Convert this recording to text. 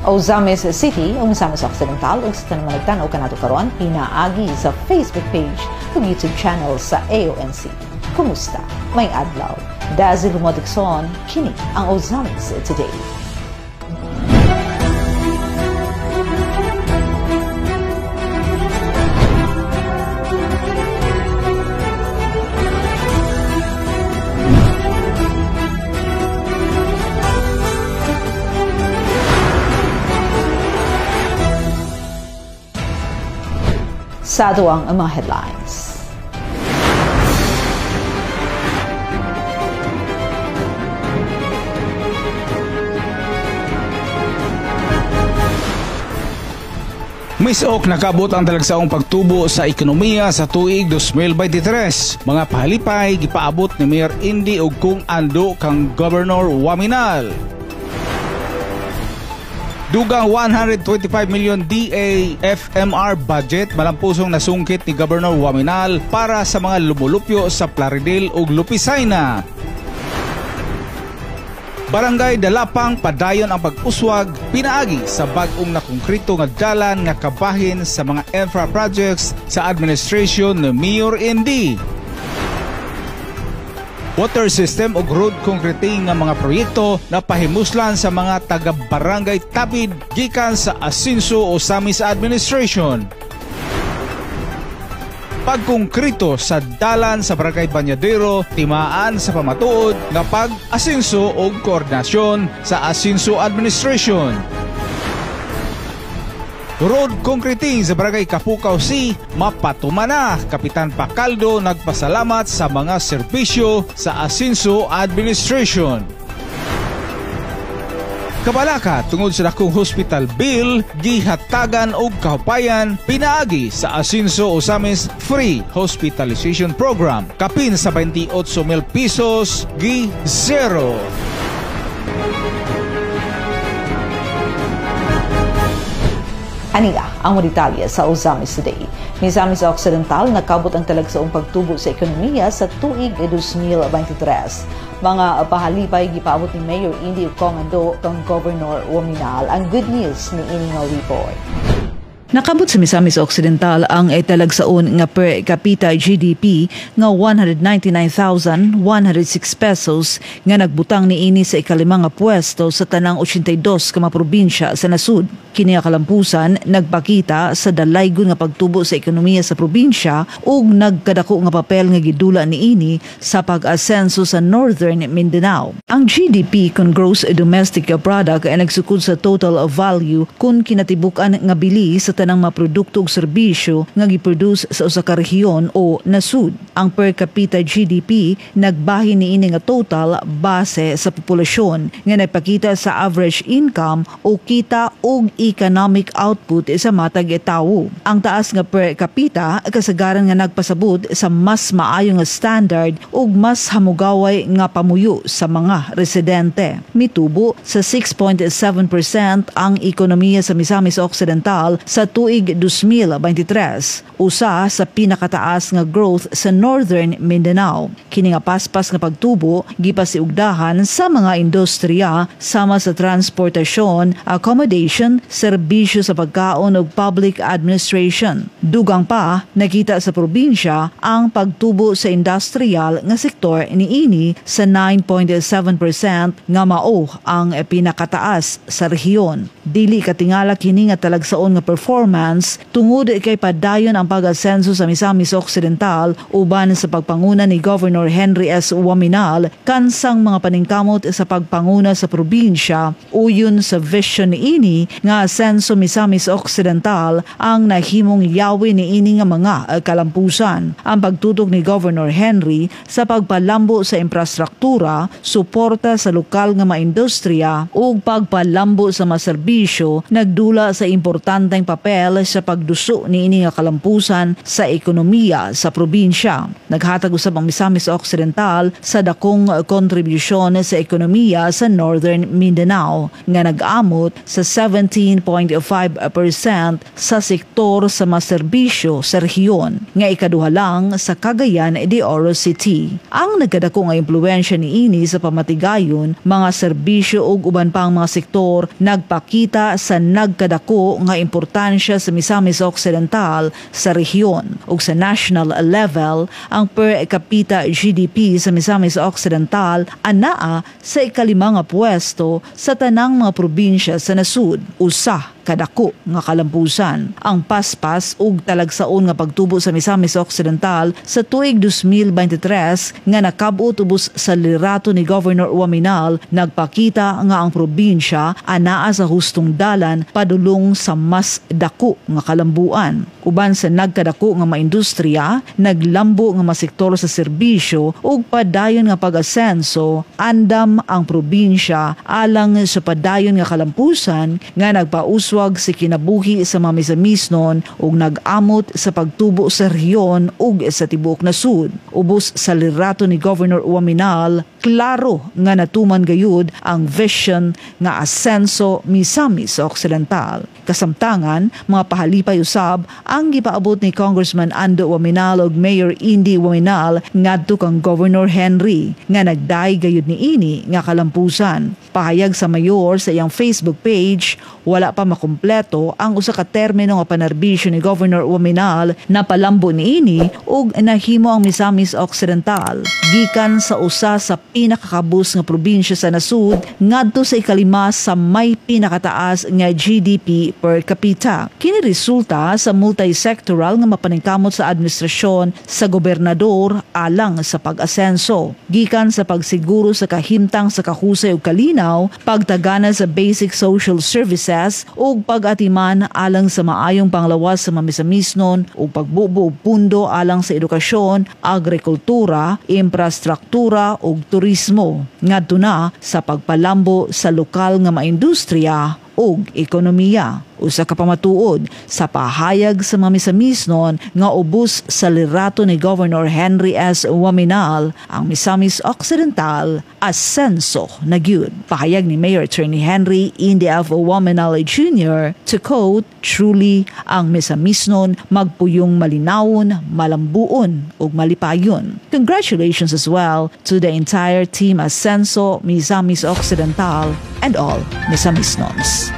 Ozamis City, o Misamis Occidental, ug sa tanang nagtanaw kanato karon pinaagi sa Facebook page ug YouTube channel sa AONC. Kumusta? May adlaw. Dazil Modikson, kini ang Ozamis Today. Sa ang mga headlines. Misok nakabot ang talagsaong pagtubo sa ekonomiya sa tuig 2023. Mga pahalipay gipaabot ni Mayor Indy ug kung ando kang Governor Waminal. Dugang 125 million DA-FMR budget malampusong nasungkit ni Governor Waminal para sa mga lumulupyo sa Plaridel ug Lupisayna. Barangay Dalapang padayon ang pag-uswag pinaagi sa bag-ong nakongkrito nga dalan nga kabahin sa mga infra projects sa administrasyon ni Mayor Indy. Water system ug road concreting nga mga proyekto na pahimuslan sa mga taga-barangay Tapid gikan sa Asinso o Ozamis Administration. Pagkongkrito sa dalan sa Barangay Banyadero timaan sa pamatuod nga pag-asinso ug koordinasyon sa Asinso Administration. Road concreting sa Barangay Kapukaw C, mapatuman na. Kapitan Pacaldo nagpasalamat sa mga serbisyo sa Asinso Administration. Kabalaka tungod sa dakong hospital bill, gihatagan og kahupayan pinaagi sa Asinso Ozamis Free Hospitalization Program. Kapin sa 28,000 pesos, gi-zero. Aniya ang mga detalye sa Ozamis Today. Misamis Occidental nakabot ang talagsaong pagtubo sa ekonomiya sa tuig 2023. Mga pahalipay gipaabot ni Mayor Indy ug kung ando kang Governor Waminal. Ang good news ni ining report. Nakabot sa Misamis Occidental ang talagsaon nga per capita GDP nga 199,106 pesos nga nagbutang niini sa ikalimang nga pwesto sa tanang 82 ka mga probinsya sa nasud. Kini nga kalampusan nagpakita sa dalaygon nga pagtubo sa ekonomiya sa probinsya ug nagkadako nga papel nga gidula niini sa pag-asenso sa Northern Mindanao. Ang GDP kun gross domestic product ay nagsukod sa total value kun kinatibuk-an nga bili sa tanang mga produkto ug serbisyo nga giproduce sa usa ka rehiyon o nasud. Ang per capita GDP nagbahin niini nga total base sa populasyon nga nagpakita sa average income o kita ug economic output sa matag tawo. Ang taas nga per capita kasagaran nga nagpasabot sa mas maayo nga standard ug mas hamugaway nga pamuyo sa mga residente. Mitubo sa 6.7% ang ekonomiya sa Misamis Occidental sa tuig 2023, usa sa pinakataas nga growth sa Northern Mindanao. Kini nga paspas nga pagtubo gipasiugdahan sa mga industriya sama sa transportasyon, accommodation, serbisyo sa pagkaon ug public administration. Dugang pa nakita sa probinsya ang pagtubo sa industrial nga sektor niini sa 9.7% nga mao ang pinakataas sa rehiyon. Dili katingala kini nga talagsaon nga performance tungod kay padayon ang pag-asenso sa Misamis Occidental uban sa pagpanguna ni Governor Henry S. Waminal kansang mga paningkamot sa pagpanguna sa probinsya uyon sa vision niini nga asenso Misamis Occidental ang nahimong yawi niini nga mga kalampusan. Ang pagtutok ni Governor Henry sa pagpalambo sa infrastruktura, suporta sa lokal nga mga industriya ug pagpalambo sa mga serbisyo nagdula sa importanteng papel sa pagduso niini nga kalampusan sa ekonomiya sa probinsya. Naghatag usab ang Misamis Occidental sa dakong kontribusyon sa ekonomiya sa Northern Mindanao nga nag-amot sa 17 19.5% sa sektor sa mga serbisyo sa rehiyon, nga ikaduha lang sa Cagayan de Oro City. Ang nagkadako nga impluwensya ni ini sa pamatigayon, mga serbisyo ug uban pang mga sektor nagpakita sa nagkadako nga importansya sa Misamis Occidental sa rehiyon. Ug sa national level, ang per capita GDP sa Misamis Occidental anaa sa ikalimang pwesto sa tanang mga probinsya sa nasud. Usa kadako nga kalampusan ang paspas ug talagsaon nga pagtubo sa Misamis Occidental sa tuig 2023 nga nakab-o tubos sa liderato ni Governor Uaminal, nagpakita nga ang probinsya anaa sa hustong dalan padulong sa mas dako nga kalambuan. Uban sa nagkadako nga maindustriya, naglambo nga masektor sa serbisyo ug padayon nga pag-asenso, andam ang probinsya alang sa padayon nga kalampusan nga nagpauswag sa kinabuhi sa mga misamisnon ug nag-amot sa pagtubo sa rehiyon ug sa tibuok nasud. Ubos sa liderato ni Governor Uaminal, klaro nga natuman gayud ang vision nga asenso Misamis Occidental. Kasamtangan, mga pahalipay usab ang gipaabot ni Congressman Ando Uaminal ug Mayor Indy Uaminal ngadto kang Governor Henry nga nagday gayud ni ini nga kalampusan. Pahayag sa mayor sa iyang Facebook page, wala pa makumpleto ang usa ka termino nga panarbisyo ni Governor Uaminal na palambo ni ini ug nahimo ang Misamis Occidental gikan sa usa sa pinakakabus nga probinsya sa nasud ngadto sa ikalima sa may pinakataas nga GDP per capita. Kini resulta sa multi-sectoral nga mapaningkamot sa administrasyon sa gobernador alang sa pag-asenso. Gikan sa pagsiguro sa kahimtang sa kahusay ug kalinaw, pagtagana sa basic social services ug pag-atiman alang sa maayong panglawas sa mamisamisnon ug pagbubo og pundo alang sa edukasyon, agrikultura, infrastruktura ug turismo. Ngadto na sa pagpalambo sa lokal nga maindustriya ug ekonomiya. Usa ka pamatuod sa pahayag sa mamisamisnon nga ubos sa liderato ni Governor Henry S. Uaminal, ang Misamis Occidental asenso na gyud. Pahayag ni Mayor Attorney Henry Indy F. Uaminal Jr. to quote, "Truly ang Misamisnon magpuyong malinawon, malambuon ug malipayon." Congratulations as well to the entire team Asenso Misamis Occidental and all Misamisnons.